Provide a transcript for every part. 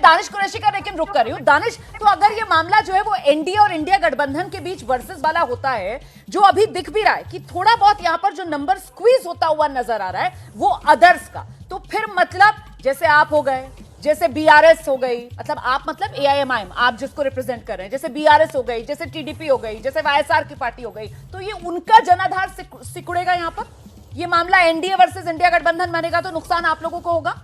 दानिश कुरैशी का लेकिन रुक कर रही हूँ। दानिश, तो अगर ये मामला जो है वो एनडीए और इंडिया गठबंधन के बीच वर्सेस वाला होता है, जो अभी दिख भी रहा है कि थोड़ा बहुत यहाँ पर जो नंबर स्क्वीज होता हुआ नजर आ रहा है वो अदर्स का, तो फिर मतलब जैसे आप हो गए, जैसे बीआरएस हो गई, मतलब आप मतलब एआईएमआईएम आप जिसको रिप्रेजेंट कर रहे हैं, जैसे बीआरएस हो गई, जैसे टीडीपी हो गई, जैसे वाईएसआर की पार्टी हो गई, तो ये उनका जनाधार सिकुड़ेगा यहाँ पर। ये मामला एनडीए वर्सेस इंडिया गठबंधन बनेगा तो नुकसान आप लोगों को होगा।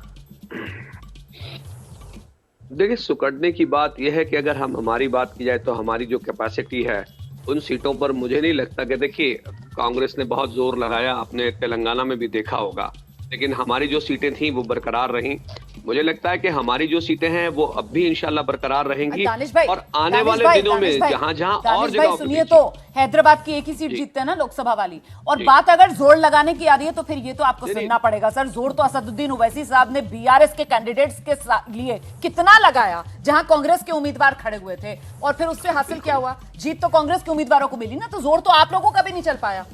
देखिए, सुकड़ने की बात यह है कि अगर हम हमारी बात की जाए तो हमारी जो कैपेसिटी है उन सीटों पर मुझे नहीं लगता कि, देखिए कांग्रेस ने बहुत जोर लगाया, आपने तेलंगाना में भी देखा होगा, लेकिन हमारी जो सीटें थी वो बरकरार रहीं। मुझे लगता है कि हमारी जो सीटें हैं वो अब भी इंशाल्लाह बरकरार रहेंगी और आने वाले दिनों में जहां जहां और जगह। सुनिए, तो हैदराबाद की एक ही सीट जीतते हैं ना लोकसभा वाली, और बात अगर जोर लगाने की आ रही है तो फिर ये तो आपको सुनना पड़ेगा सर। जोर तो असदुद्दीन ओवैसी साहब ने बीआरएस के कैंडिडेट्स के लिए कितना लगाया, जहां कांग्रेस के उम्मीदवार खड़े हुए थे, और फिर उससे हासिल क्या हुआ? जीत तो कांग्रेस के उम्मीदवारों को मिली ना, तो जोर तो आप लोगों का भी नहीं चल पाया।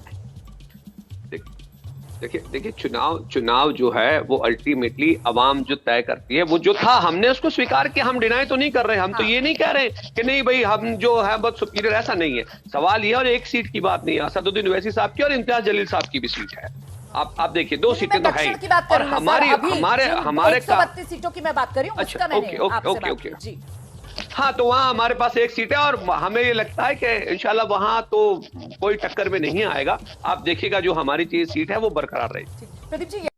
देखिए चुनाव जो है वो अल्टीमेटली अवाम जो तय करती है, वो जो था हमने उसको स्वीकार किया, हम डिनाई तो नहीं कर रहे, हम तो ये नहीं कह रहे कि नहीं भाई हम जो है बहुत सुपीरियर, ऐसा नहीं है। सवाल ये, और एक सीट की बात नहीं है, असदुद्दीन ओवैसी साहब की और इम्तियाज जलील साहब की भी सीट है। आप देखिए, दो सीटें तो है और हमारे 132 सीटों की मैं बात कर रही हूं। अच्छा, ओके। हाँ, तो वहाँ हमारे पास एक सीट है और हमें ये लगता है कि इंशाल्लाह वहाँ तो कोई टक्कर में नहीं आएगा। आप देखिएगा जो हमारी सीट है वो बरकरार रहेगी। प्रदीप जी।